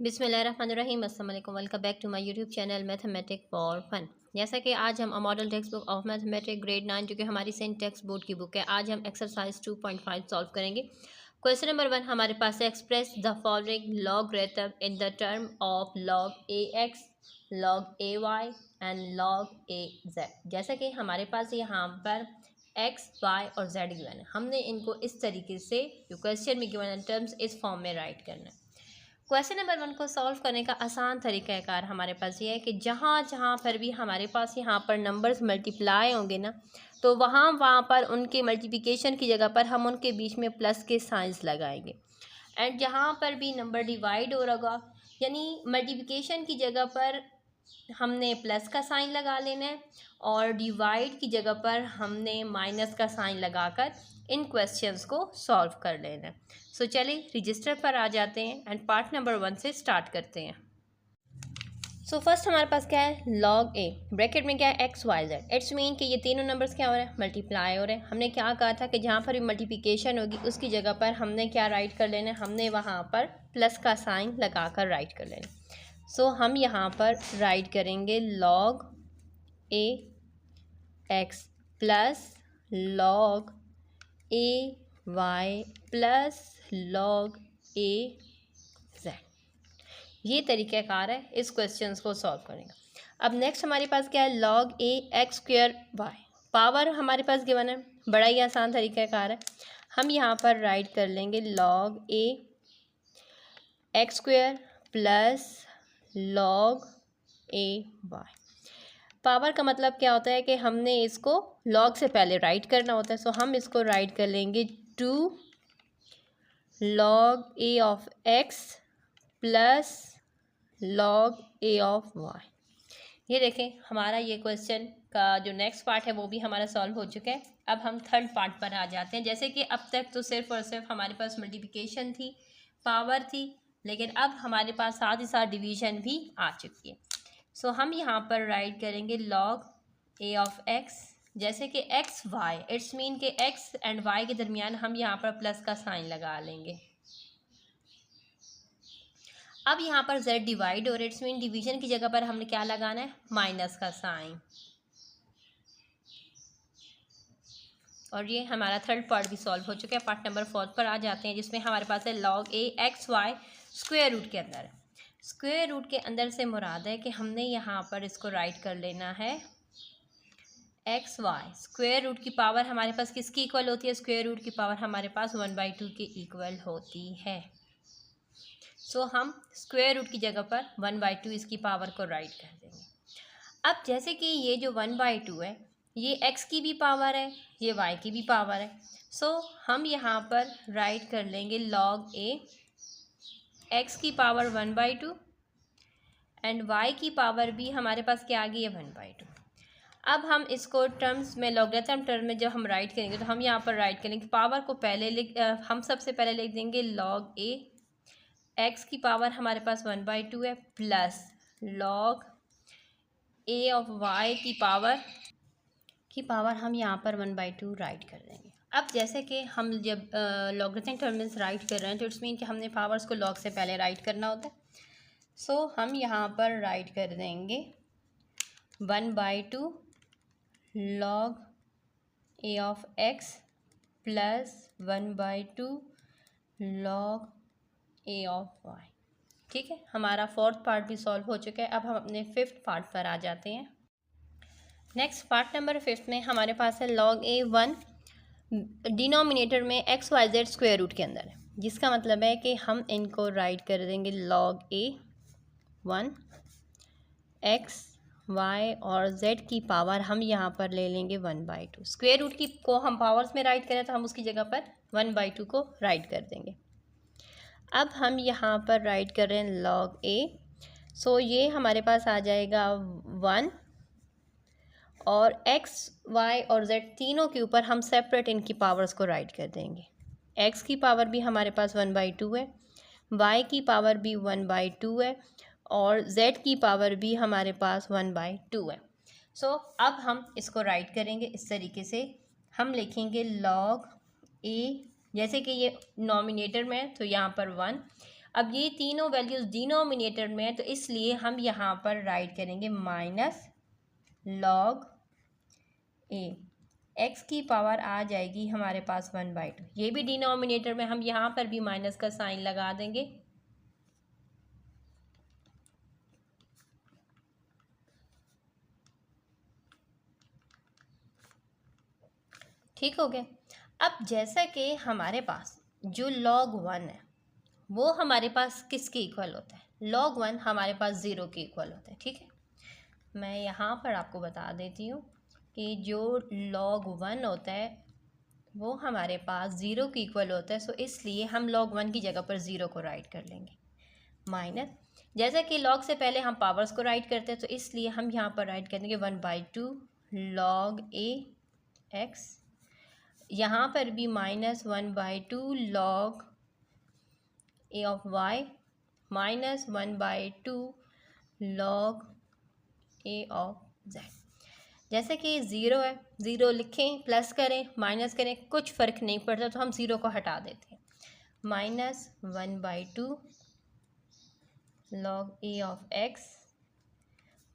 बिस्मिल्लाहिर्रहमानिर्रहीम अस्सलाम वालेकुम। Welcome back to my YouTube channel mathematic for fun. जैसा कि आज हम model text book of mathematic grade 9 जो कि हमारी सेंट टेक्स्ट बोर्ड की बुक है, आज हम एक्सरसाइज 2.5 सॉल्व करेंगे। क्वेश्चन नंबर 1 हमारे पास है, express the following logarithm in the term of log A X, log A Y and log A Z. जैसा कि हमारे पास यहाँ पर एक्स वाई और जेड गिवन है, हमने इनको इस तरीके से जो क्वेश्चन में गिवन है टर्म्स इस फॉर्म में राइट करना है। क्वेश्चन नंबर 1 को सॉल्व करने का आसान तरीक़ाकार हमारे पास ये है कि जहाँ जहाँ पर भी हमारे पास यहाँ पर नंबर्स मल्टीप्लाई होंगे ना, तो वहाँ पर उनके मल्टीप्लिकेशन की जगह पर हम उनके बीच में प्लस के साइंस लगाएंगे। एंड जहाँ पर भी नंबर डिवाइड हो रहा यानी मल्टीप्लिकेशन की जगह पर हमने प्लस का साइन लगा लेना है और डिवाइड की जगह पर हमने माइनस का साइन लगाकर इन क्वेश्चंस को सॉल्व कर लेना है। सो चलिए रजिस्टर पर आ जाते हैं एंड पार्ट नंबर 1 से स्टार्ट करते हैं। सो फर्स्ट हमारे पास क्या है, लॉग ए, ब्रैकेट में क्या है, X Y Z. It's mean कि ये तीनों नंबर्स क्या हो रहे हैं, मल्टीप्लाई हो रहे हैं। हमने क्या कहा था कि जहाँ पर भी मल्टीप्लिकेशन होगी उसकी जगह पर हमने क्या राइट कर लेना है, हमने वहाँ पर प्लस का साइन लगा कर राइट कर लेना। सो हम यहाँ पर राइट करेंगे log A x plus log A Y plus log A Z. ये तरीक़ाकार है इस क्वेश्चन को सॉल्व करने का। अब नेक्स्ट हमारे पास क्या है, log A x square Y. Power हमारे पास गिवन है, बड़ा ही आसान तरीक़ाकार है। हम यहाँ पर राइट कर लेंगे log A x square plus log A Y. Power का मतलब क्या होता है कि हमने इसको लॉग से पहले राइट करना होता है। सो हम इसको राइट कर लेंगे 2 log A of X plus log A of Y. ये देखें हमारा ये क्वेश्चन का जो नेक्स्ट पार्ट है वो भी हमारा सॉल्व हो चुका है। अब हम थर्ड पार्ट पर आ जाते हैं। जैसे कि अब तक तो सिर्फ और सिर्फ हमारे पास मल्टीप्लिकेशन थी, पावर थी, लेकिन अब हमारे पास साथ ही साथ डिवीज़न भी आ चुकी है। सो हम यहाँ पर राइट करेंगे लॉग ए ऑफ एक्स, जैसे कि एक्स वाई, इट्स मीन के एक्स एंड वाई के दरमियान हम यहाँ पर प्लस का साइन लगा लेंगे। अब यहाँ पर z डिवाइड और इट्स मीन डिवीजन की जगह पर हमने क्या लगाना है, माइनस का साइन। और ये हमारा थर्ड पार्ट भी सॉल्व हो चुका है। पार्ट नंबर 4 पर आ जाते हैं, जिसमें हमारे पास है log A x Y square root के अंदर है। स्क्वायर रूट के अंदर से मुराद है कि हमने यहाँ पर इसको राइट कर लेना है एक्स वाई। स्क्वायर रूट की पावर हमारे पास किसकी इक्वल होती है, स्क्वायर रूट की पावर हमारे पास 1/2 के इक्वल होती है। सो हम स्क्वायर रूट की जगह पर 1/2 इसकी पावर को राइट कर देंगे। अब जैसे कि ये जो 1/2 है ये x की भी पावर है, ये y की भी पावर है। सो हम यहाँ पर राइट कर लेंगे लॉग ए x की पावर 1/2 एंड y की पावर भी हमारे पास क्या आ गई है, 1/2। अब हम इसको टर्म्स में लॉगरिथम टर्म में जब हम राइट करेंगे तो हम यहाँ पर राइट करेंगे पावर को पहले हम सबसे पहले लिख देंगे लॉग ए एक्स की पावर हमारे पास 1/2 है plus log A of Y की पावर हम यहाँ पर 1/2 राइट कर देंगे। अब जैसे कि हम जब लॉगरिथम टर्म्स राइट कर रहे हैं तो इट्स मीन कि हमने पावर्स को लॉग से पहले राइट करना होता है। सो हम यहाँ पर राइट कर देंगे 1/2 log A of X plus 1/2 log A of Y. ठीक है, हमारा फोर्थ पार्ट भी सॉल्व हो चुका है। अब हम अपने फिफ्थ पार्ट पर आ जाते हैं। नेक्स्ट पार्ट नंबर 5 में हमारे पास है लॉग ए 1 डिनोमिनेटर में X Y Z square root के अंदर है, जिसका मतलब है कि हम इनको राइट कर देंगे लॉग ए 1 एक्स वाई और जेड की पावर हम यहाँ पर ले लेंगे 1/2। स्क्वायर रूट की को हम पावर्स में राइट करें तो हम उसकी जगह पर 1/2 को राइट कर देंगे। अब हम यहाँ पर राइट कर रहे हैं लॉग ए। सो ये हमारे पास आ जाएगा 1 और एक्स वाई और जेड तीनों के ऊपर हम सेपरेट इनकी पावर्स को राइट कर देंगे। एक्स की पावर भी हमारे पास 1/2 है, वाई की पावर भी 1/2 है और जेड की पावर भी हमारे पास 1/2 है। सो अब हम इसको राइट करेंगे इस तरीके से। हम लिखेंगे लॉग ए, जैसे कि ये नॉमिनेटर में है तो यहाँ पर 1 अब ये तीनों वैल्यूज़ डिनोमिनेटर में है, तो इसलिए हम यहाँ पर राइट करेंगे माइनस लॉग ए। एक्स की पावर आ जाएगी हमारे पास 1/2। ये भी डिनोमिनेटर में, हम यहाँ पर भी माइनस का साइन लगा देंगे। ठीक हो गया। अब जैसा कि हमारे पास जो log 1 है वो हमारे पास किसके इक्वल होता है? log 1 हमारे पास 0 के इक्वल होता है। ठीक है, मैं यहाँ पर आपको बता देती हूँ कि जो log 1 होता है वो हमारे पास 0 के इक्वल होता है। सो इसलिए हम log 1 की जगह पर 0 को राइट कर लेंगे। माइनस, जैसा कि log से पहले हम पावर्स को राइट करते हैं, तो इसलिए हम यहाँ पर राइट करेंगे 1/2 log a x। यहाँ पर भी minus 1/2 log a of y minus 1/2 log a of z। जैसे कि 0 है, 0 लिखें, प्लस करें, माइनस करें, कुछ फ़र्क नहीं पड़ता, तो हम 0 को हटा देते हैं। Minus 1/2 log a of x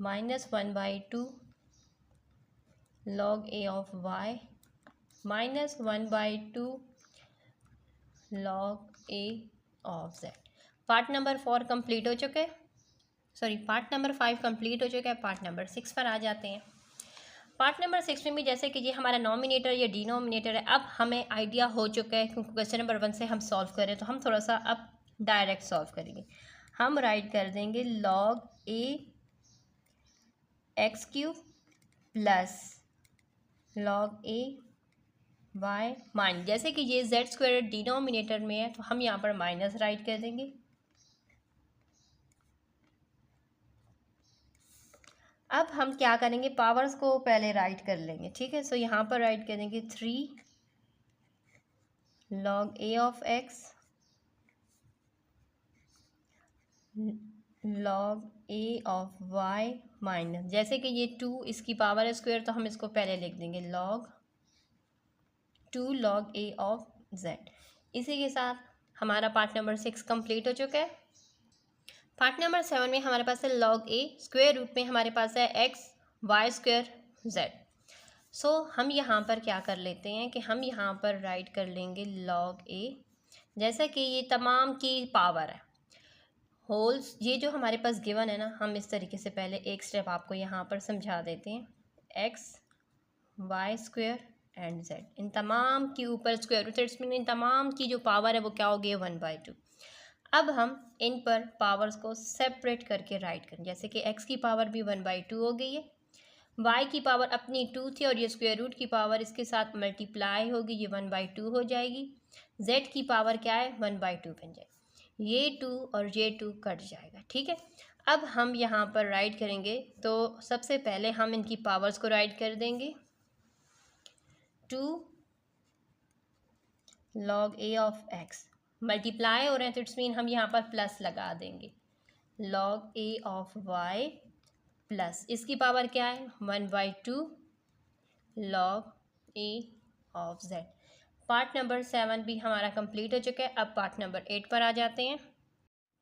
minus 1/2 log a of y minus 1/2 log a of z। Part number 4 complete हो चुके हैं, सॉरी पार्ट नंबर 5 कंप्लीट हो चुका है। पार्ट नंबर 6 पर आ जाते हैं। पार्ट नंबर 6 में भी जैसे कि ये हमारा नॉमिनेटर या डिनोमिनेटर है, अब हमें आइडिया हो चुका है क्योंकि क्वेश्चन नंबर 1 से हम सॉल्व करें, तो हम थोड़ा सा अब डायरेक्ट सॉल्व करेंगे। हम राइट कर देंगे log a x cube plus log a y mine, जैसे कि ये जेड स्क्वायर डिनोमिनेटर में है तो हम यहाँ पर माइनस राइट कर देंगे। अब हम क्या करेंगे, पावर्स को पहले राइट कर लेंगे। ठीक है, सो यहाँ पर राइट करेंगे 3 log a of x log a of y minus, जैसे कि ये 2 इसकी पावर है स्क्वायर, तो हम इसको पहले लिख देंगे log 2 log a of z। इसी के साथ हमारा पार्ट नंबर 6 कंप्लीट हो चुका है। पार्ट नंबर 7 में हमारे पास है log a, स्क्वायर रूट में हमारे पास है x y स्क्वायर z। सो हम यहाँ पर क्या कर लेते हैं कि हम यहाँ पर राइट कर लेंगे log a, जैसा कि ये तमाम की पावर है होल्स, ये जो हमारे पास गिवन है ना, हम इस तरीके से पहले एक स्टेप आपको यहाँ पर समझा देते हैं। x y square and z, इन तमाम के ऊपर स्क्वायर रूट, इसमें इन तमाम की जो पावर है वो क्या हो गई, 1/2। अब हम इन पर पावर्स को सेपरेट करके राइट करें, जैसे कि x की पावर भी 1/2 हो गई है, y की पावर अपनी 2 थी और ये स्क्वायर रूट की पावर इसके साथ मल्टीप्लाई होगी, ये 1/2 हो जाएगी। z की पावर क्या है, 1/2 बन जाएगी, ये 2 और ये 2 कट जाएगा। ठीक है, अब हम यहाँ पर राइट करेंगे, तो सबसे पहले हम इनकी पावर्स को राइट कर देंगे। 2 log a of x multiply हो रहे हैं, तो इट्स मीन हम यहाँ पर प्लस लगा देंगे। log a of y plus इसकी पावर क्या है, 1/2 log a of z। Part number 7 भी हमारा कंप्लीट हो चुका है। अब पार्ट नंबर 8 पर आ जाते हैं।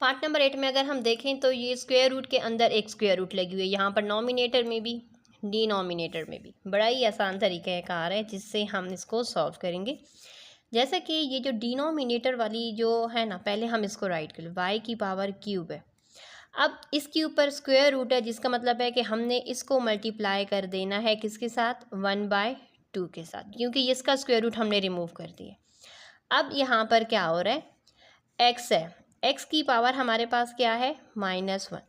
पार्ट नंबर 8 में अगर हम देखें तो ये स्क्वायर रूट के अंदर एक स्क्वायर रूट लगी हुई है, यहाँ पर नॉमिनेटर में भी डिनोमिनेटर में भी। बड़ा ही आसान तरीक़ाकार है जिससे हम इसको सॉल्व करेंगे। जैसा कि ये जो डिनोमिनेटर वाली जो है ना, पहले हम इसको राइट कर लें, y की पावर क्यूब है। अब इसके ऊपर स्क्वायर रूट है, जिसका मतलब है कि हमने इसको मल्टीप्लाई कर देना है किसके साथ, 1/2 के साथ, क्योंकि इसका स्क्वायर रूट हमने रिमूव कर दिया। अब यहाँ पर क्या हो रहा है, x है, x की पावर हमारे पास क्या है, -1।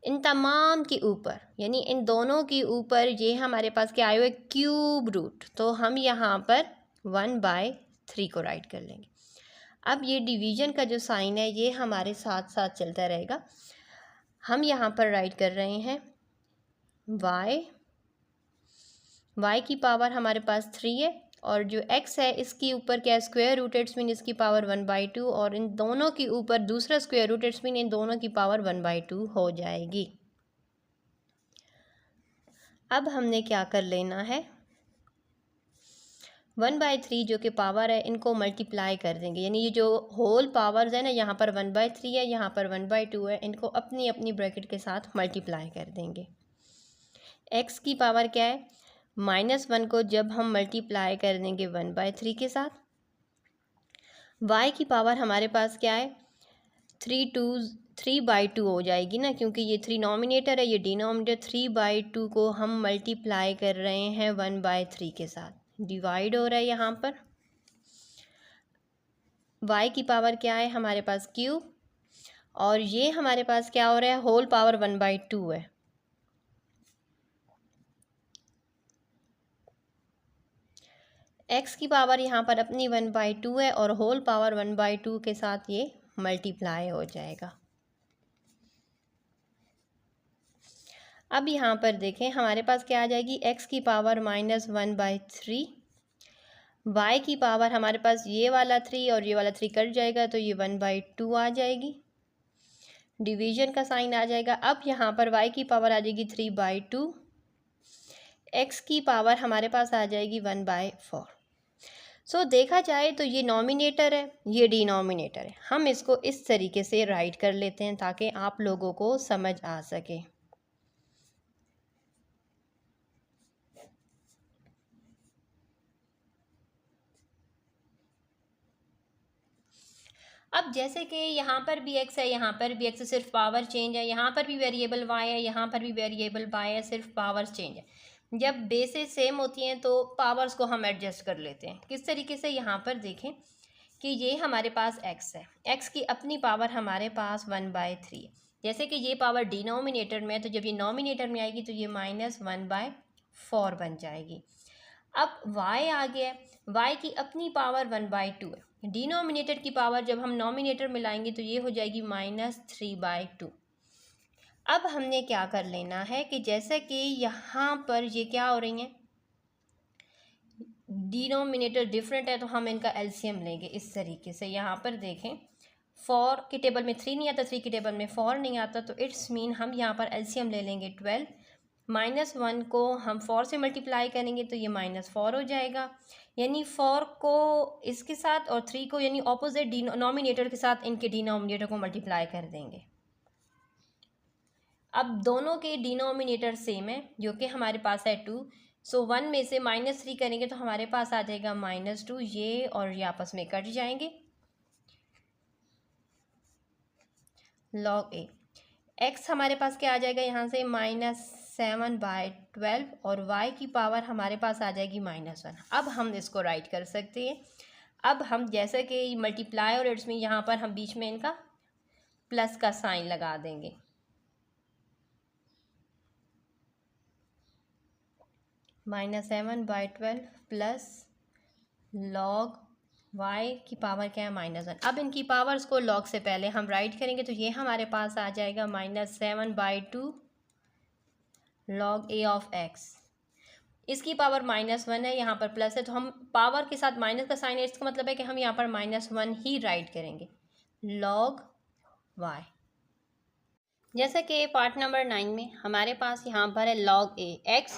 इन तमाम के ऊपर यानी इन दोनों के ऊपर ये हमारे पास क्या आए हुए, क्यूब रूट, तो हम यहाँ पर 1/3 को राइट कर लेंगे। अब ये डिवीज़न का जो साइन है ये हमारे साथ साथ चलता रहेगा। हम यहाँ पर राइट कर रहे हैं y की पावर हमारे पास 3 है, और जो x है इसके ऊपर क्या स्क्वायर रूट, इट्स मीन इसकी पावर 1/2, और इन दोनों के ऊपर दूसरा स्क्वायर रूट, इट्स मीन इन दोनों की पावर 1/2 हो जाएगी। अब हमने क्या कर लेना है, 1/3 जो कि पावर है इनको मल्टीप्लाई कर देंगे, यानी ये जो होल पावर्स है ना, यहाँ पर 1/3 है, यहाँ पर 1/2 है, इनको अपनी अपनी ब्रैकेट के साथ मल्टीप्लाई कर देंगे। x की पावर क्या है, -1 को जब हम मल्टीप्लाई कर देंगे 1/3 के साथ, y की पावर हमारे पास क्या है, 3/2 हो जाएगी ना, क्योंकि ये 3 नॉमिनेटर है, ये डिनोमिनेटर, 3/2 को हम मल्टीप्लाई कर रहे हैं 1/3 के साथ, डिवाइड हो रहा है यहाँ पर। y की पावर क्या है हमारे पास, क्यूब, और ये हमारे पास क्या हो रहा है, होल पावर 1/2 है। x की पावर यहाँ पर अपनी 1/2 है और होल पावर 1/2 के साथ ये मल्टीप्लाई हो जाएगा। अब यहाँ पर देखें हमारे पास क्या आ जाएगी, x की पावर -1/3, y की पावर हमारे पास ये वाला 3 और ये वाला 3 कट जाएगा तो ये 1/2 आ जाएगी, डिवीजन का साइन आ जाएगा। अब यहाँ पर y की पावर आ जाएगी 3/2, x की पावर हमारे पास आ जाएगी 1/4। सो देखा जाए तो ये नॉमिनेटर है, ये डिनोमिनेटर है। हम इसको इस तरीके से राइट कर लेते हैं ताकि आप लोगों को समझ आ सके। अब जैसे कि यहाँ पर भी x है, यहाँ पर भी x है, सिर्फ पावर चेंज है, यहाँ पर भी वेरिएबल y है, यहाँ पर भी वेरिएबल y है, सिर्फ पावर्स चेंज है। जब बेसेस सेम होती हैं तो पावर्स को हम एडजस्ट कर लेते हैं। किस तरीके से, यहाँ पर देखें कि ये हमारे पास x है, x की अपनी पावर हमारे पास 1/3 है। जैसे कि ये पावर डिनोमिनेटर में है तो जब ये नॉमिनेटर में आएगी तो ये -1/4 बन जाएगी। अब y आ गया, y की अपनी पावर 1/2 है, डिनोमिनेटर की पावर जब हम नॉमिनेटर में लाएंगे तो ये हो जाएगी -3/2। अब हमने क्या कर लेना है कि जैसे कि यहाँ पर ये क्या हो रही हैं, डिनोमिनेटर डिफरेंट है तो हम इनका एलसीएम लेंगे इस तरीके से। यहाँ पर देखें 4 की टेबल में 3 नहीं आता, 3 की टेबल में 4 नहीं आता, तो इट्स मीन हम यहाँ पर एलसीएम ले लेंगे 12, -1 को हम 4 से मल्टीप्लाई करेंगे तो ये -4 हो जाएगा, यानी 4 को इसके साथ और 3 को यानी ऑपोजिट नॉमिनेटर के साथ इनके डिनोमिनेटर को मल्टीप्लाई कर देंगे। अब दोनों के डिनोमिनेटर सेम है जो कि हमारे पास है 2, सो 1 में से -3 करेंगे तो हमारे पास आ जाएगा -2, ये और ये आपस में कट जाएंगे। log a, x हमारे पास क्या आ जाएगा यहाँ से -7/12 और y की पावर हमारे पास आ जाएगी -1। अब हम इसको राइट कर सकते हैं। अब हम जैसे कि मल्टीप्लाई और इट्स में यहाँ पर हम बीच में इनका प्लस का साइन लगा देंगे, -7/12 प्लस log y की पावर क्या है -1। अब इनकी पावर्स को log से पहले हम राइट करेंगे तो ये हमारे पास आ जाएगा -7/2 log a ऑफ x। इसकी पावर -1 है, यहाँ पर प्लस है तो हम पावर के साथ माइनस का साइन है, इसका मतलब है कि हम यहाँ पर -1 ही राइट करेंगे, log y। जैसा कि पार्ट नंबर 9 में हमारे पास यहाँ पर है log a x,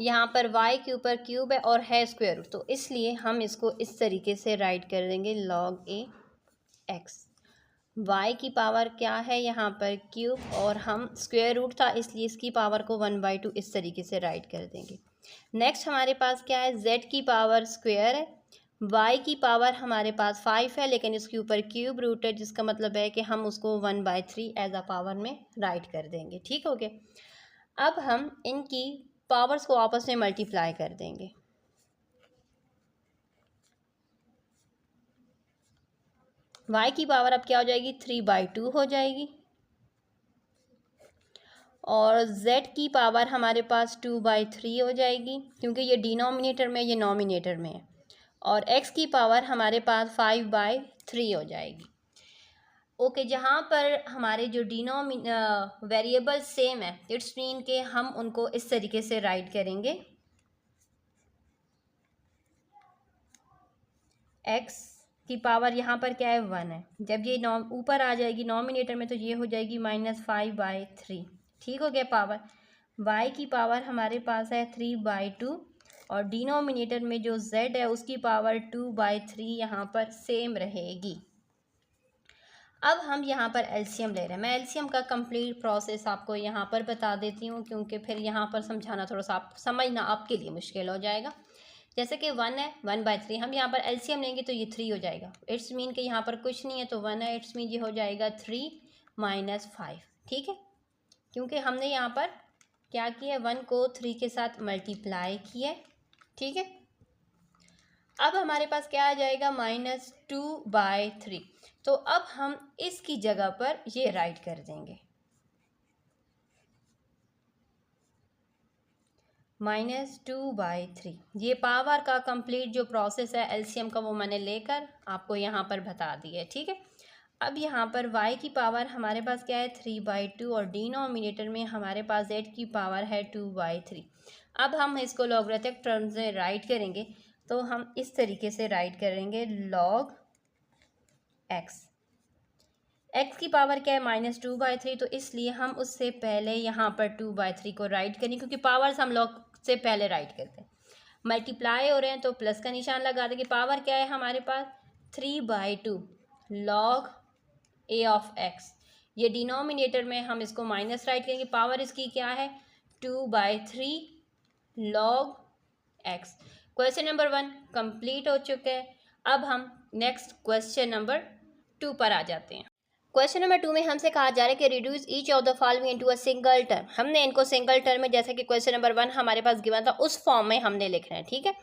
यहाँ पर y के ऊपर क्यूब है और है स्क्वायर रूट, तो इसलिए हम इसको इस तरीके से राइट कर देंगे log a x। y की पावर क्या है यहाँ पर क्यूब और हम स्क्वायर रूट था इसलिए इसकी पावर को 1/2 इस तरीके से राइट कर देंगे। नेक्स्ट हमारे पास क्या है, z की पावर स्क्वायर है, y की पावर हमारे पास 5 है लेकिन इसके ऊपर क्यूब रूट है, जिसका मतलब है कि हम उसको 1/3 एज अ पावर में राइट कर देंगे। ठीक हो गया। अब हम इनकी पावर्स को आपस में मल्टीप्लाई कर देंगे। y की पावर अब क्या हो जाएगी, 3/2 हो जाएगी और z की पावर हमारे पास 2/3 हो जाएगी, क्योंकि ये डिनोमिनेटर में ये नॉमिनेटर में है, और x की पावर हमारे पास 5/3 हो जाएगी। ओके, जहाँ पर हमारे जो वेरिएबल सेम है इट्स मीन के हम उनको इस तरीके से राइट करेंगे, x की पावर यहाँ पर क्या है 1 है, जब ये ऊपर आ जाएगी नॉमिनेटर में तो ये हो जाएगी -5/3। ठीक हो गया पावर। y की पावर हमारे पास है 3/2 और डिनोमिनेटर में जो z है उसकी पावर 2/3 यहाँ पर सेम रहेगी। अब हम यहाँ पर एलसीएम ले रहे हैं। मैं एलसीएम का कंप्लीट प्रोसेस आपको यहाँ पर बता देती हूँ, क्योंकि फिर यहाँ पर समझाना थोड़ा सा आप समझना आपके लिए मुश्किल हो जाएगा। जैसे कि 1 है, 1/3 हम यहाँ पर एलसीएम लेंगे तो ये 3 हो जाएगा। इट्स मीन कि यहाँ पर कुछ नहीं है तो 1 है, इट्स मीन ये हो जाएगा 3 - 5। ठीक है, क्योंकि हमने यहाँ पर क्या किया है, 1 को 3 के साथ मल्टीप्लाई किया है। ठीक है, अब हमारे पास क्या आ जाएगा, -2/3। तो अब हम इसकी जगह पर ये राइट कर देंगे, -2/3। ये पावर का कंप्लीट जो प्रोसेस है एलसीएम का वो मैंने लेकर आपको यहाँ पर बता दिया है। ठीक है, अब यहाँ पर y की पावर हमारे पास क्या है, 3/2 और डिनोमिनेटर में हमारे पास z की पावर है 2/3। अब हम इसको लॉगरिथमिक टर्म्स में राइट करेंगे तो हम इस तरीके से राइट करेंगे, log x की पावर क्या है, -2/3, तो इसलिए हम उससे पहले यहाँ पर 2/3 को राइट करेंगे, क्योंकि पावर्स हम लॉग से पहले राइट करते हैं। मल्टीप्लाई हो रहे हैं तो प्लस का निशान लगा देंगे। पावर क्या है हमारे पास, 3/2 log a ऑफ x। ये डिनोमिनेटर में हम इसको माइनस राइट करेंगे। पावर इसकी क्या है, 2/3 log x। Question number 1 complete हो चुका है। अब हम नेक्स्ट क्वेश्चन नंबर 2 पर आ जाते हैं। क्वेश्चन नंबर 2 में हमसे कहा जा रहा है कि reduce each of the following into a single term. हमने इनको सिंगल टर्म में, जैसे कि क्वेश्चन नंबर 1 हमारे पास गिवन था उस फॉर्म में हमने लिखना है। ठीक है,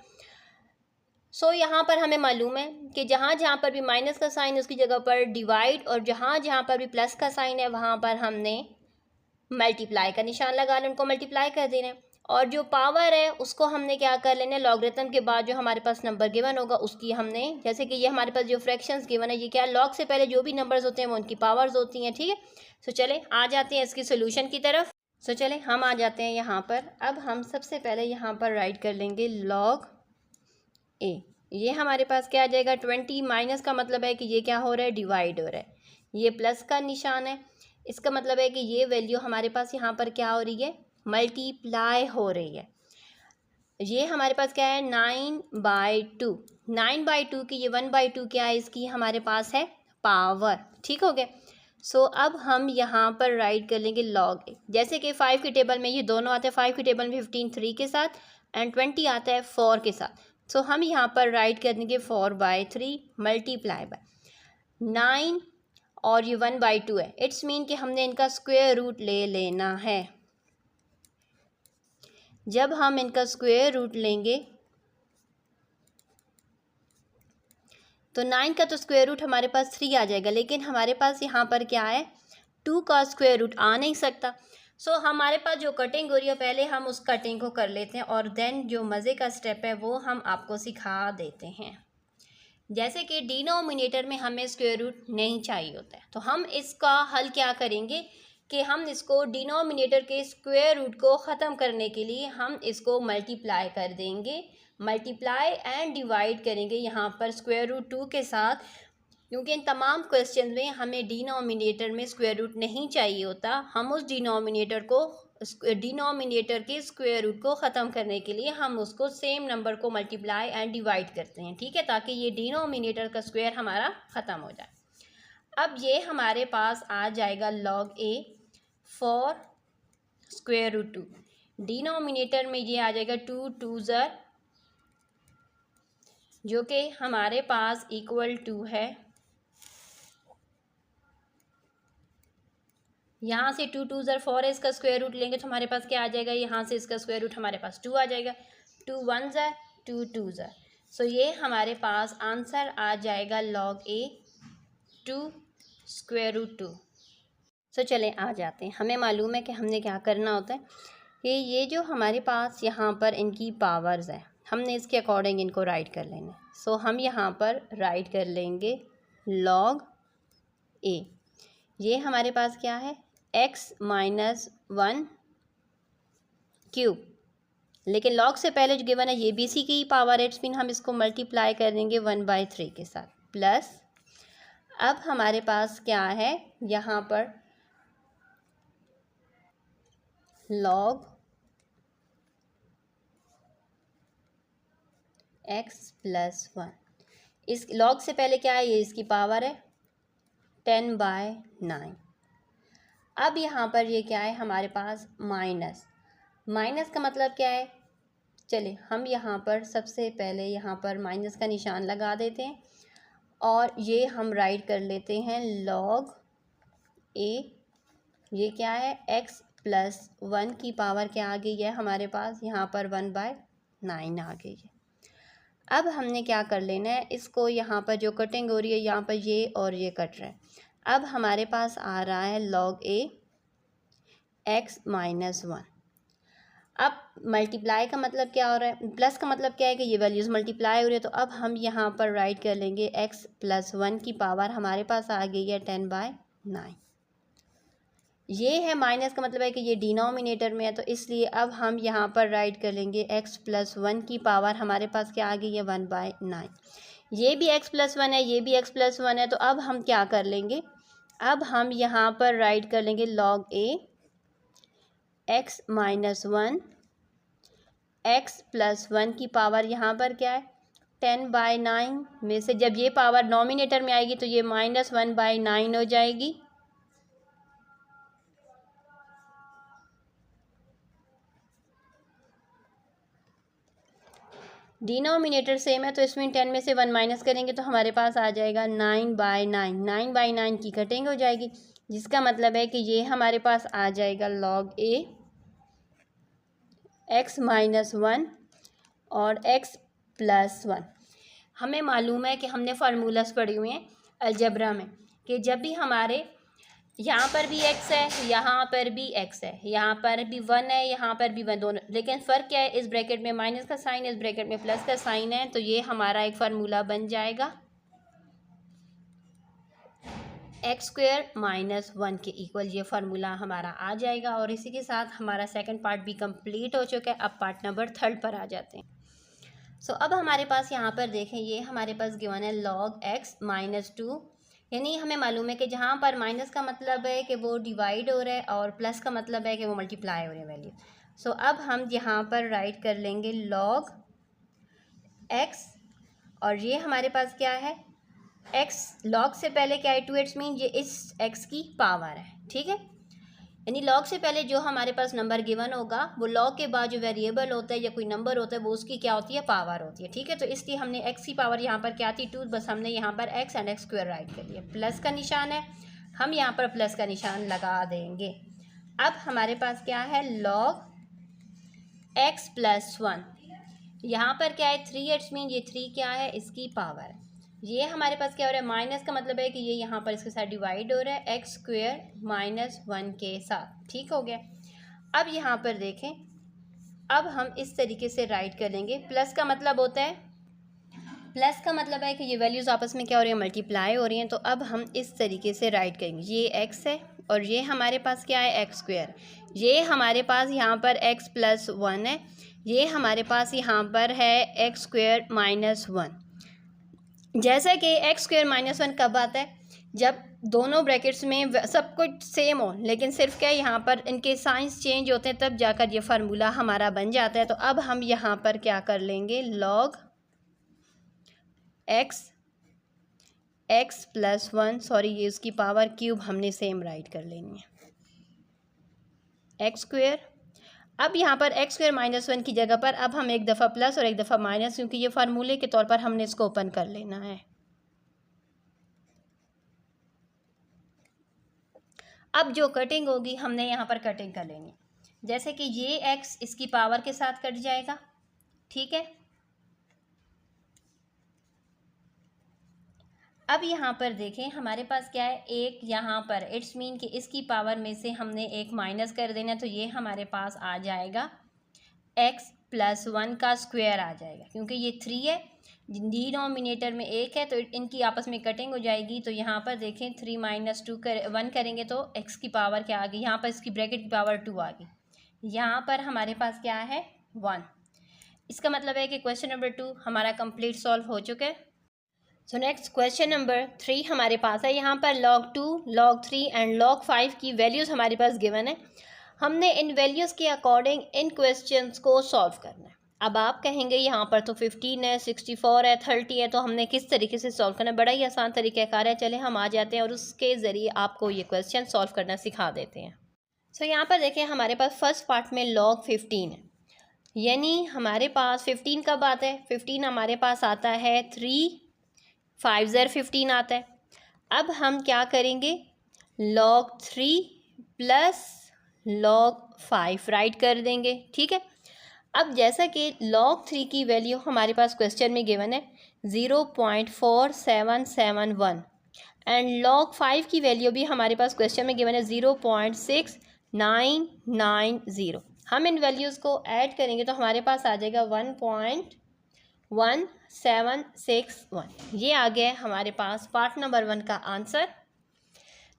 सो यहाँ पर हमें मालूम है कि जहाँ जहाँ पर भी माइनस का साइन है उसकी जगह पर डिवाइड, और जहाँ जहाँ पर भी प्लस का साइन है वहाँ पर हमने मल्टीप्लाई का निशान लगा लें, उनको मल्टीप्लाई कर देना है। और जो पावर है उसको हमने क्या कर लेना है, लॉगरिथम के बाद जो हमारे पास नंबर गिवन होगा उसकी हमने, जैसे कि ये हमारे पास जो फ्रैक्शंस गिवन है, ये क्या, लॉग से पहले जो भी नंबर्स होते हैं वो उनकी पावर्स होती हैं। ठीक है, सो चले आ जाते हैं इसकी सोल्यूशन की तरफ। सो चले हम आ जाते हैं यहाँ पर। अब हम सबसे पहले यहाँ पर राइट कर लेंगे log a। ये हमारे पास क्या आ जाएगा, 20 माइनस का मतलब है कि ये क्या हो रहा है, डिवाइड हो रहा है। ये प्लस का निशान है, इसका मतलब है कि ये वैल्यू हमारे पास यहाँ पर क्या हो रही है, मल्टीप्लाई हो रही है। ये हमारे पास क्या है, 9/2। 9/2 की ये 1/2 क्या है, इसकी हमारे पास है पावर। ठीक हो गया। सो अब हम यहाँ पर राइट कर लेंगे log a। जैसे कि 5 की टेबल में ये दोनों आते हैं, 5 की टेबल में 15 3 के साथ एंड 20 आता है 4 के साथ। सो हम यहाँ पर राइट कर देंगे 4/3 मल्टीप्लाई बाय 9 और ये 1/2 है। इट्स मीन कि हमने इनका स्क्वायर रूट ले लेना है। जब हम इनका स्क्वायर रूट लेंगे तो 9 का तो स्क्वायर रूट हमारे पास 3 आ जाएगा, लेकिन हमारे पास यहाँ पर क्या है, 2 का स्क्वायर रूट आ नहीं सकता। सो हमारे पास जो कटिंग हो रही है पहले हम उस कटिंग को कर लेते हैं और देन जो मज़े का स्टेप है वो हम आपको सिखा देते हैं। जैसे कि डिनोमिनेटर में हमें स्क्वायर रूट नहीं चाहिए होता है, तो हम इसका हल क्या करेंगे कि हम इसको डिनोमिनेटर के स्क्वायर रूट को ख़त्म करने के लिए हम इसको मल्टीप्लाई कर देंगे, मल्टीप्लाई एंड डिवाइड करेंगे यहाँ पर स्क्वायर रूट 2 के साथ, क्योंकि इन तमाम क्वेश्चन में हमें डिनोमिनेटर में स्क्वायर रूट नहीं चाहिए होता। हम उस डिनोमिनेटर के स्क्वायर रूट को ख़त्म करने के लिए हम उसको सेम नंबर को मल्टीप्लाई एंड डिवाइड करते हैं। ठीक है, ताकि ये डिनोमिनेटर का स्क्वायर हमारा ख़त्म हो जाए। अब ये हमारे पास आ जाएगा log a four square root 2। Denominator में ये आ जाएगा 2 2 ज़र, जो कि हमारे पास इक्वल टू है, यहाँ से 2 2 ज़र 4 है, इसका स्क्वायर रूट लेंगे तो हमारे पास क्या आ जाएगा, यहाँ से इसका स्क्वायर रूट हमारे पास 2 आ जाएगा। 2 1 ज़र 2 2 ज़र। सो ये हमारे पास आंसर आ जाएगा log a 2 स्क्वायर रूट 2। सो चलें आ जाते हैं। हमें मालूम है कि हमने क्या करना होता है कि ये जो हमारे पास यहाँ पर इनकी पावर्स है, हमने इसके अकॉर्डिंग इनको राइट कर लेना है। सो हम यहाँ पर राइट कर लेंगे log a। ये हमारे पास क्या है, x - 1 क्यूब, लेकिन log से पहले जो गिवन है ये भी इसी की पावर है, इट्स मीन हम इसको मल्टीप्लाई कर देंगे 1/3 के साथ प्लस। अब हमारे पास क्या है यहाँ पर log एक्स प्लस 1। इस लॉग से पहले क्या है, ये इसकी पावर है 10/9। अब यहाँ पर ये क्या है हमारे पास माइनस। माइनस का मतलब क्या है, चलिए हम यहाँ पर सबसे पहले यहाँ पर माइनस का निशान लगा देते हैं और ये हम राइट कर लेते हैं लॉग ए। ये क्या है, एक्स प्लस 1 की पावर क्या आ गई है हमारे पास, यहाँ पर 1/9 आ गई है। अब हमने क्या कर लेना है, इसको यहाँ पर जो कटिंग हो रही है यहाँ पर ये और ये कट रहा है। अब हमारे पास आ रहा है लॉग ए एक्स माइनस 1। अब मल्टीप्लाई का मतलब क्या हो रहा है, प्लस का मतलब क्या है कि ये वैल्यूज़ मल्टीप्लाई हो रही है। तो अब हम यहाँ पर राइट कर लेंगे एक्स प्लस 1 की पावर हमारे पास आ गई है 10/9। ये है माइनस का मतलब है कि ये डिनोमिनेटर में है, तो इसलिए अब हम यहाँ पर राइट कर लेंगे एक्स प्लस 1 की पावर हमारे पास क्या आ गई है 1/9। ये भी एक्स प्लस 1 है, ये भी एक्स प्लस 1 है। तो अब हम क्या कर लेंगे, अब हम यहाँ पर राइट कर लेंगे log A x minus 1 x plus 1 की पावर यहाँ पर क्या है 10/9 में से जब ये पावर नॉमिनेटर में आएगी तो ये -1/9 हो जाएगी। डिनोमिनेटर सेम है तो इसमें 10 में से 1 माइनस करेंगे तो हमारे पास आ जाएगा 9/9। 9/9 की कटिंग हो जाएगी, जिसका मतलब है कि ये हमारे पास आ जाएगा लॉग ए एक्स माइनस 1 और एक्स प्लस 1। हमें मालूम है कि हमने फार्मूलास पढ़े हुए हैं अलजबरा में कि जब भी हमारे यहाँ पर भी एक्स है, यहाँ पर भी एक्स है, यहाँ पर भी 1 है, यहाँ पर भी 1, दोनों, लेकिन फ़र्क क्या है, इस ब्रैकेट में माइनस का साइन, इस ब्रैकेट में प्लस का साइन है। तो ये हमारा एक फार्मूला बन जाएगा x² माइनस 1 के इक्वल, ये फार्मूला हमारा आ जाएगा। और इसी के साथ हमारा सेकंड पार्ट भी कंप्लीट हो चुका है। अब पार्ट नंबर 3 पर आ जाते हैं। सो अब हमारे पास यहाँ पर देखें, ये हमारे पास गिवन है लॉग x माइनस 2, यानी हमें मालूम है कि जहाँ पर माइनस का मतलब है कि वो डिवाइड हो रहा है और प्लस का मतलब है कि वो मल्टीप्लाई हो रहे हैं वैल्यू। सो अब हम यहाँ पर राइट कर लेंगे लॉग x और ये हमारे पास क्या है x, लॉग से पहले क्या है 2, इट्स मीन ये इस x की पावर है, ठीक है। यानी लॉग से पहले जो हमारे पास नंबर गिवन होगा वो लॉग के बाद जो वेरिएबल होता है या कोई नंबर होता है वो उसकी क्या होती है, पावर होती है, ठीक है। तो इसलिए हमने x की पावर यहाँ पर क्या थी 2, बस हमने यहाँ पर x एंड x² राइट कर लिया। प्लस का निशान है, हम यहाँ पर प्लस का निशान लगा देंगे। अब हमारे पास क्या है लॉग x प्लस 1, यहाँ पर क्या है 3, इट्स मीन ये 3 क्या है, इसकी पावर है। ये हमारे पास क्या हो रहा है, माइनस का मतलब है कि ये यहाँ पर इसके साथ डिवाइड हो रहा है x² माइनस 1 के साथ, ठीक हो गया। अब यहाँ पर देखें, अब हम इस तरीके से राइट करेंगे। प्लस का मतलब होता है, प्लस का मतलब है कि ये वैल्यूज़ आपस में क्या हो रही है, मल्टीप्लाई हो रही हैं। तो अब हम इस तरीके से राइट करेंगे, ये x है और ये हमारे पास क्या है x², ये हमारे पास यहाँ पर x प्लस 1 है, ये हमारे पास यहाँ पर है x² माइनस 1। जैसा कि x² माइनस 1 कब आता है, जब दोनों ब्रैकेट्स में सब कुछ सेम हो, लेकिन सिर्फ क्या यहाँ पर इनके साइंस चेंज होते हैं, तब जाकर ये फार्मूला हमारा बन जाता है। तो अब हम यहाँ पर क्या कर लेंगे, लॉग x प्लस 1, सॉरी ये उसकी पावर क्यूब हमने सेम राइट कर लेनी है x²। अब यहाँ पर x² माइनस 1 की जगह पर अब हम एक दफ़ा प्लस और एक दफ़ा माइनस, क्योंकि ये फार्मूले के तौर पर हमने इसको ओपन कर लेना है। अब जो कटिंग होगी हमने यहाँ पर कटिंग कर लेनी, जैसे कि ये x इसकी पावर के साथ कट जाएगा, ठीक है। अब यहाँ पर देखें हमारे पास क्या है, एक यहाँ पर इट्स मीन कि इसकी पावर में से हमने एक माइनस कर देना, तो ये हमारे पास आ जाएगा x प्लस 1 का स्क्वायर आ जाएगा, क्योंकि ये 3 है, डिनोमिनेटर में 1 है, तो इनकी आपस में कटिंग हो जाएगी। तो यहाँ पर देखें 3 माइनस 2 1 करेंगे तो x की पावर क्या आ गई, यहाँ पर इसकी ब्रैकेट की पावर 2 आ गई, यहाँ पर हमारे पास क्या है 1। इसका मतलब है कि क्वेश्चन नंबर 2 हमारा कंप्लीट सॉल्व हो चुका है। सो नेक्स्ट क्वेश्चन नंबर 3 हमारे पास है। यहाँ पर log 2, log 3 एंड log 5 की वैल्यूज़ हमारे पास गिवन है। हमने इन वैल्यूज़ के अकॉर्डिंग इन क्वेश्चंस को सॉल्व करना है। अब आप कहेंगे यहाँ पर तो 15 है, 64 है, 30 है, तो हमने किस तरीके से सॉल्व करना है। बड़ा ही आसान तरीक़ाकार है। चले हम आ जाते हैं और उसके ज़रिए आपको ये क्वेश्चन सॉल्व करना सिखा देते हैं। सो यहाँ पर देखें, हमारे पास फर्स्ट पार्ट में log 15 है, यानी हमारे पास 15 कब आता है, 15 हमारे पास आता है 3 5 ज़र 15 आता है। अब हम क्या करेंगे, log 3 प्लस log 5 राइट कर देंगे, ठीक है। अब जैसा कि log 3 की वैल्यू हमारे पास क्वेश्चन में गिवन है 0.4771 एंड log 5 की वैल्यू भी हमारे पास क्वेश्चन में गिवन है 0.6990। हम इन वैल्यूज़ को ऐड करेंगे तो हमारे पास आ जाएगा 1.1761। ये आ गया हमारे पास पार्ट नंबर 1 का आंसर।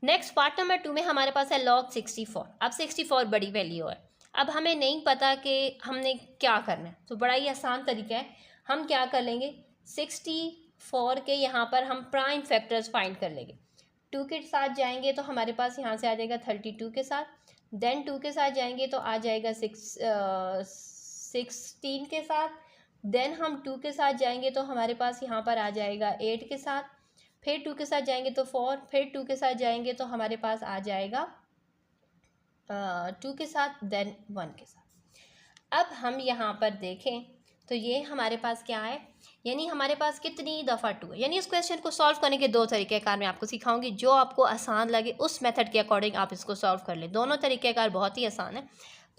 नेक्स्ट पार्ट नंबर 2 में हमारे पास है log 64। अब 64 बड़ी वैल्यू है। अब हमें नहीं पता कि हमने क्या करना है, तो बड़ा ही आसान तरीका है। हम क्या कर लेंगे, 64 के यहाँ पर हम प्राइम फैक्टर्स फाइंड कर लेंगे। 2 के साथ जाएंगे तो हमारे पास यहाँ से आ जाएगा 32 के साथ, देन 2 के साथ जाएंगे तो आ जाएगा 16 के साथ, देन हम 2 के साथ जाएंगे तो हमारे पास यहाँ पर आ जाएगा 8 के साथ, फिर 2 के साथ जाएंगे तो 4, फिर 2 के साथ जाएंगे तो हमारे पास आ जाएगा 2 के साथ, देन 1 के साथ। अब हम यहाँ पर देखें तो ये हमारे पास क्या है, यानी हमारे पास कितनी दफ़ा 2 है। यानी इस क्वेश्चन को सॉल्व करने के 2 तरीक़ेकार मैं आपको सिखाऊंगी, जो आपको आसान लगे उस मेथड के अकॉर्डिंग आप इसको सॉल्व कर लें। दोनों तरीक़ेकार बहुत ही आसान है।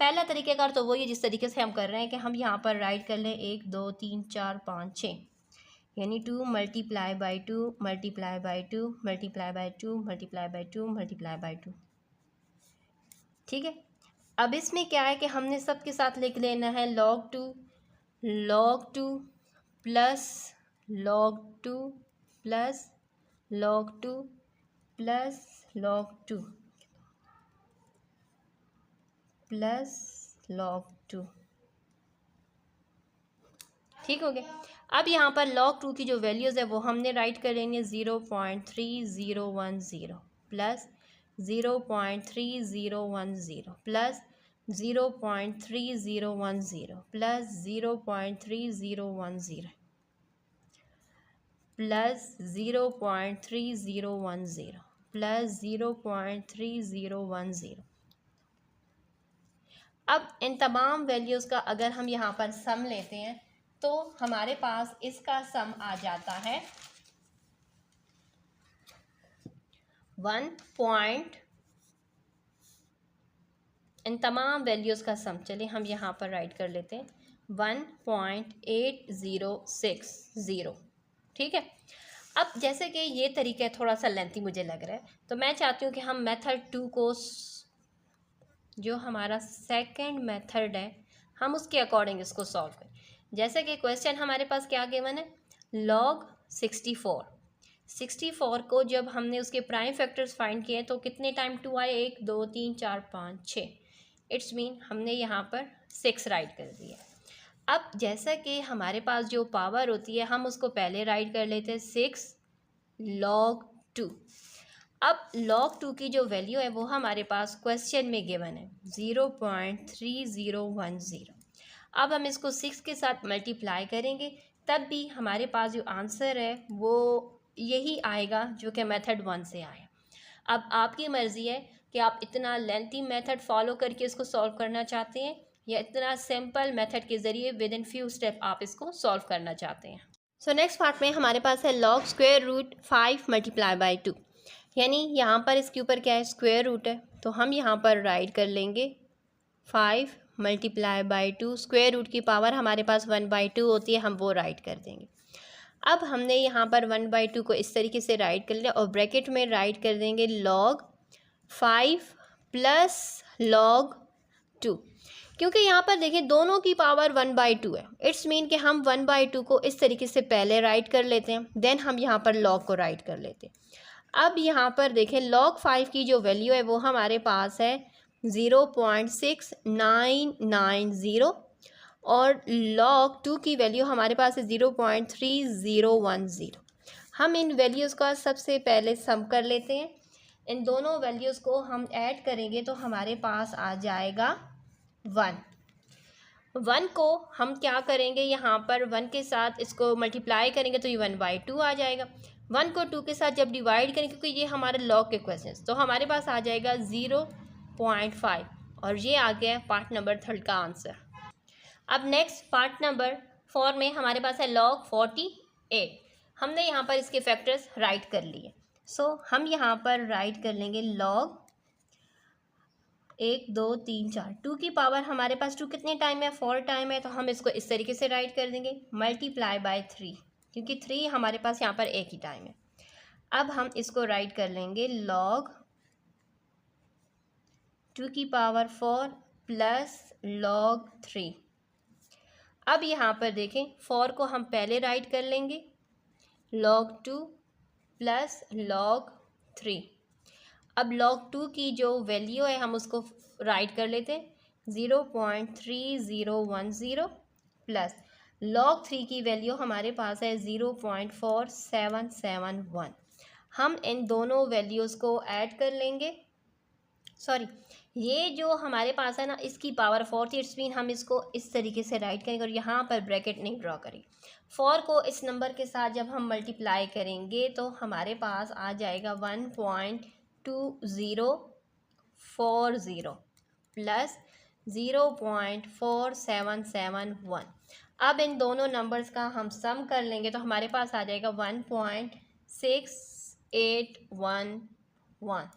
पहला तरीक़ेकार तो वही है जिस तरीके से हम कर रहे हैं कि हम यहाँ पर राइट कर लें 1 2 3 4 5 6, यानी 2 multiply by 2 multiply by 2 multiply by 2 multiply by 2 multiply by 2, ठीक है। अब इसमें क्या है कि हमने सबके साथ लिख लेना है log 2 plus log 2 plus log 2 plus log 2 plus log 2, ठीक हो गया। अब यहाँ पर log 2 की जो वैल्यूज़ है वो हमने राइट कर लेनी है 0.3010 plus 0.3010 plus 0.3010 plus 0.3010 plus 0.3010 plus 0.3010। अब इन तमाम वैल्यूज़ का अगर हम यहाँ पर सम लेते हैं तो हमारे पास इसका सम आ जाता है 1. इन तमाम वैल्यूज़ का सम, चलिए हम यहाँ पर राइट कर लेते हैं 1.8060, ठीक है। अब जैसे कि ये तरीका थोड़ा सा लेंथी मुझे लग रहा है, तो मैं चाहती हूँ कि हम मेथड 2 को, जो हमारा सेकंड मेथड है, हम उसके अकॉर्डिंग इसको सॉल्व करें। जैसे कि क्वेश्चन हमारे पास क्या गिवन है, log 64 को जब हमने उसके प्राइम फैक्टर्स फाइंड किए तो कितने टाइम 2 आए, 1 2 3 4 5 6, इट्स मीन हमने यहाँ पर 6 राइट कर दिया। अब जैसा कि हमारे पास जो पावर होती है हम उसको पहले राइट कर लेते हैं 6 log 2। अब log 2 की जो वैल्यू है वो हमारे पास क्वेश्चन में गिवन है 0.3010। अब हम इसको 6 के साथ मल्टीप्लाई करेंगे तब भी हमारे पास जो आंसर है वो यही आएगा जो कि मेथड 1 से आया। अब आपकी मर्ज़ी है कि आप इतना लेंथी मेथड फॉलो करके इसको सॉल्व करना चाहते हैं या इतना सिंपल मेथड के ज़रिए विद इन फ्यू स्टेप आप इसको सॉल्व करना चाहते हैं। सो नेक्स्ट पार्ट में हमारे पास है log square root 5 multiply by 2, यानी यहाँ पर इसके ऊपर क्या है, स्क्वायर रूट है, तो हम यहाँ पर राइट कर लेंगे 5 मल्टीप्लाई बाई 2। स्क्वायर रूट की पावर हमारे पास 1/2 होती है, हम वो राइट कर देंगे। अब हमने यहाँ पर 1/2 को इस तरीके से राइट कर लिया और ब्रैकेट में राइट कर देंगे log 5 प्लस log 2, क्योंकि यहाँ पर देखिए दोनों की पावर 1/2 है। इट्स मीन कि हम 1/2 को इस तरीके से पहले राइट कर लेते हैं, देन हम यहाँ पर log को राइट कर लेते हैं। अब यहाँ पर देखें log 5 की जो वैल्यू है वो हमारे पास है 0.6990 और log 2 की वैल्यू हमारे पास है 0.3010। हम इन वैल्यूज़ का सबसे पहले सम कर लेते हैं। इन दोनों वैल्यूज़ को हम ऐड करेंगे तो हमारे पास आ जाएगा 1। 1 को हम क्या करेंगे, यहाँ पर 1 के साथ इसको मल्टीप्लाई करेंगे तो ये 1/2 आ जाएगा। 1 को 2 के साथ जब डिवाइड करेंगे, क्योंकि ये हमारे लॉग के क्वेश्चन, तो हमारे पास आ जाएगा 0.5 और ये आ गया पार्ट नंबर 3 का आंसर। अब नेक्स्ट पार्ट नंबर 4 में हमारे पास है log 48। हमने यहाँ पर इसके फैक्टर्स राइट कर लिए। सो हम यहाँ पर राइट कर लेंगे log 1 2 3 4। 2 की पावर हमारे पास 2 कितने टाइम है, 4 टाइम है, तो हम इसको इस तरीके से राइट कर देंगे मल्टीप्लाई बाय 3, क्योंकि 3 हमारे पास यहाँ पर एक ही टाइम है। अब हम इसको राइट कर लेंगे log 2 की पावर 4 प्लस log 3। अब यहाँ पर देखें 4 को हम पहले राइट कर लेंगे log 2 प्लस log 3। अब log 2 की जो वैल्यू है हम उसको राइट कर लेते हैं 0.3010 प्लस log 3 की वैल्यू हमारे पास है 0.4771। हम इन दोनों वैल्यूज़ को ऐड कर लेंगे। सॉरी, ये जो हमारे पास है ना, इसकी पावर 4 थी, इट्स मीन हम इसको इस तरीके से राइट करेंगे और यहाँ पर ब्रैकेट नहीं ड्रॉ करेंगे। 4 को इस नंबर के साथ जब हम मल्टीप्लाई करेंगे तो हमारे पास आ जाएगा 1.2040 प्लस 0.4771। अब इन दोनों नंबर्स का हम सम कर लेंगे तो हमारे पास आ जाएगा 1.6811।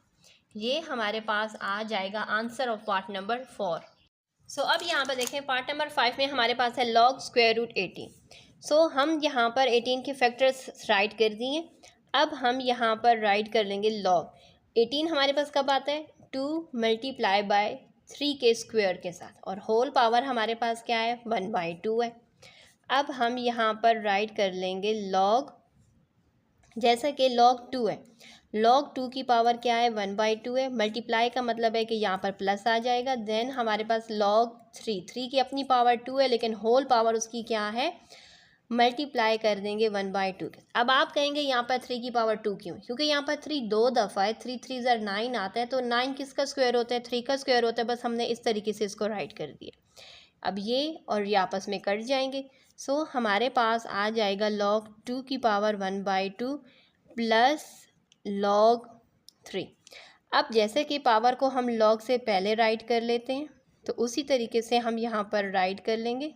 ये हमारे पास आ जाएगा आंसर ऑफ पार्ट नंबर 4। सो अब यहाँ पर देखें पार्ट नंबर 5 में हमारे पास है log स्क्वायर रूट 18। सो हम यहाँ पर 18 के फैक्टर्स राइट कर दिए। अब हम यहाँ पर राइट कर लेंगे log 18 हमारे पास कब आता है, 2 मल्टीप्लाई बाय 3 के स्क्वायर के साथ, और होल पावर हमारे पास क्या है, 1/2 है। अब हम यहाँ पर राइट कर लेंगे log, जैसा कि log 2 है, log 2 की पावर क्या है, 1/2 है। मल्टीप्लाई का मतलब है कि यहाँ पर प्लस आ जाएगा। देन हमारे पास log 3 की अपनी पावर 2 है, लेकिन होल पावर उसकी क्या है, मल्टीप्लाई कर देंगे 1/2 के। अब आप कहेंगे यहाँ पर 3 की पावर 2 क्यों, क्योंकि यहाँ पर 3 दो दफ़ा है, 3 3 9 आता है, तो 9 किसका स्क्वायर होता है, 3 का स्क्वायर होता है। बस हमने इस तरीके से इसको राइट कर दिया। अब ये और ये आपस में कट जाएंगे। सो हमारे पास आ जाएगा log 2 की पावर 1/2 प्लस log 3। अब जैसे कि पावर को हम log से पहले राइट कर लेते हैं, तो उसी तरीके से हम यहाँ पर राइट कर लेंगे।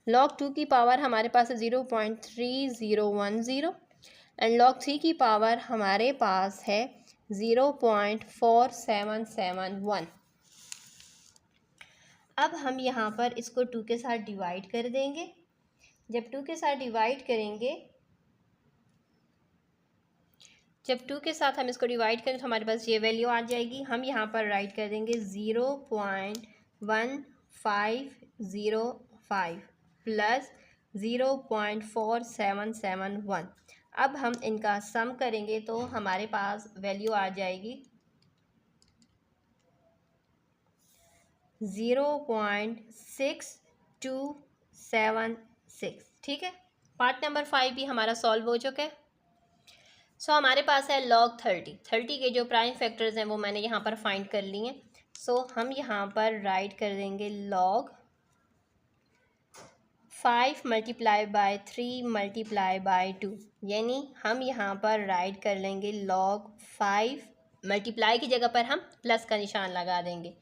log 2 की पावर हमारे पास है 0.3010 एंड log 3 की पावर हमारे पास है 0.4771। अब हम यहाँ पर इसको 2 के साथ डिवाइड कर देंगे। जब 2 के साथ डिवाइड करेंगे, जब 2 के साथ हम इसको डिवाइड करें तो हमारे पास ये वैल्यू आ जाएगी। हम यहाँ पर राइट कर देंगे 0.1505 प्लस 0.4771। अब हम इनका सम करेंगे तो हमारे पास वैल्यू आ जाएगी 0.6276। ठीक है, पार्ट नंबर 5 भी हमारा सॉल्व हो चुका है। सो हमारे पास है log 30 के जो प्राइम फैक्टर्स हैं वो मैंने यहाँ पर फाइंड कर लिए हैं। सो हम यहाँ पर राइट कर देंगे log 5 multiply by 3 multiply by 2, यानी हम यहाँ पर राइट कर लेंगे log 5, मल्टीप्लाई की जगह पर हम प्लस का निशान लगा देंगे,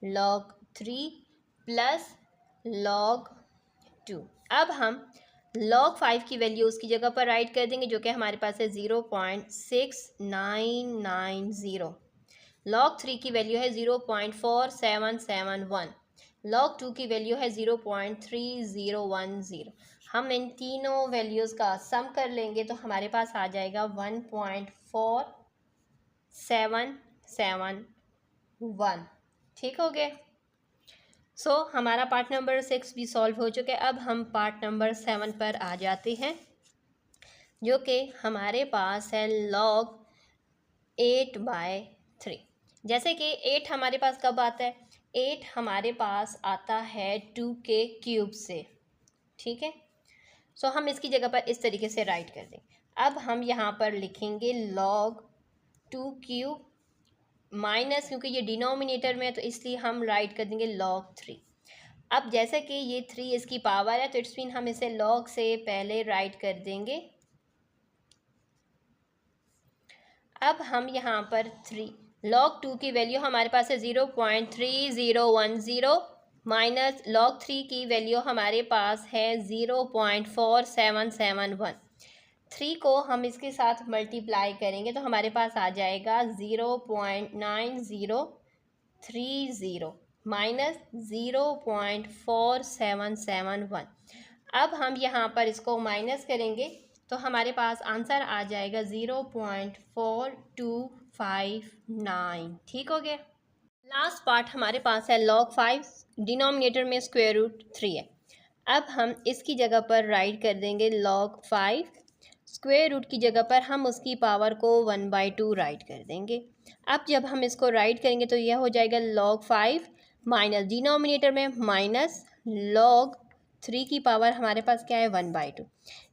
log 3 प्लस log 2। अब हम log 5 की वैल्यू उसकी जगह पर राइट कर देंगे जो कि हमारे पास है 0.6990। log 3 की वैल्यू है 0.4771। log 2 की वैल्यू है 0.3010। हम इन तीनों वैल्यूज़ का सम कर लेंगे तो हमारे पास आ जाएगा 1.4771। ठीक हो गया। सो हमारा पार्ट नंबर 6 भी सॉल्व हो चुका है। अब हम पार्ट नंबर 7 पर आ जाते हैं, जो कि हमारे पास है log 8/3। जैसे कि 8 हमारे पास कब आता है, 8 हमारे पास आता है 2 के क्यूब से। ठीक है, सो हम इसकी जगह पर इस तरीके से राइट कर दें। अब हम यहाँ पर लिखेंगे log 2 क्यूब माइनस, क्योंकि ये डिनोमिनेटर में है तो इसलिए हम राइट कर देंगे log 3। अब जैसे कि ये 3 इसकी पावर है तो इट्स मीन हम इसे log से पहले राइट कर देंगे। अब हम यहाँ पर 3 log 2 की वैल्यू हमारे पास है 0.3010 माइनस log 3 की वैल्यू हमारे पास है 0.4771। 3 को हम इसके साथ मल्टीप्लाई करेंगे तो हमारे पास आ जाएगा 0.9030 माइनस 0.4771। अब हम यहाँ पर इसको माइनस करेंगे तो हमारे पास आंसर आ जाएगा 0.4259। ठीक हो गया। लास्ट पार्ट हमारे पास है log 5, डिनोमिनेटर में स्क्वायर रूट 3 है। अब हम इसकी जगह पर राइट कर देंगे log 5, स्क्वायर रूट की जगह पर हम उसकी पावर को 1/2 राइट कर देंगे। अब जब हम इसको राइट करेंगे तो यह हो जाएगा log 5 माइनस डिनोमिनेटर में माइनस log 3 की पावर हमारे पास क्या है 1/2।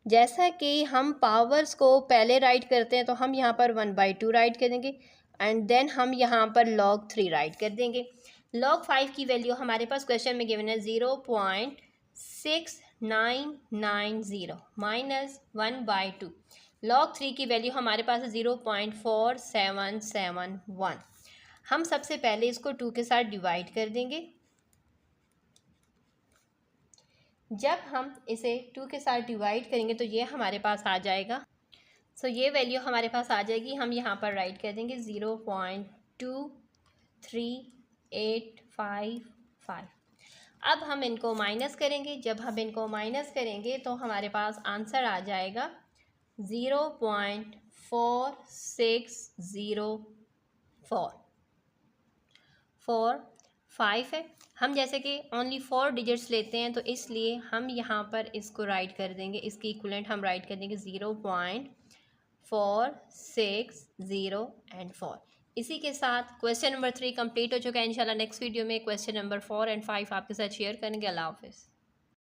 जैसा कि हम पावर्स को पहले राइट करते हैं तो हम यहाँ पर 1/2 राइट कर देंगे एंड देन हम यहाँ पर log 3 राइट कर देंगे। log 5 की वैल्यू हमारे पास क्वेश्चन में गिवन है 0.6990 माइनस 1/2। log 3 की वैल्यू हमारे पास है 0.4771। हम सबसे पहले इसको 2 के साथ डिवाइड कर देंगे। जब हम इसे 2 के साथ डिवाइड करेंगे तो ये हमारे पास आ जाएगा। सो ये वैल्यू हमारे पास आ जाएगी। हम यहाँ पर राइट कर देंगे 0.23855। अब हम इनको माइनस करेंगे। जब हम इनको माइनस करेंगे तो हमारे पास आंसर आ जाएगा 0.4604। 5 है। हम जैसे कि ओनली 4 डिजिट्स लेते हैं तो इसलिए हम यहाँ पर इसको राइट कर देंगे, इसकी इक्वलेंट हम राइट कर देंगे 0.460 एंड 4। इसी के साथ क्वेश्चन नंबर 3 कंप्लीट हो चुका है। इंशाल्लाह नेक्स्ट वीडियो में क्वेश्चन नंबर 4 एंड 5 आपके साथ शेयर करेंगे। अल्लाह हाफिज़।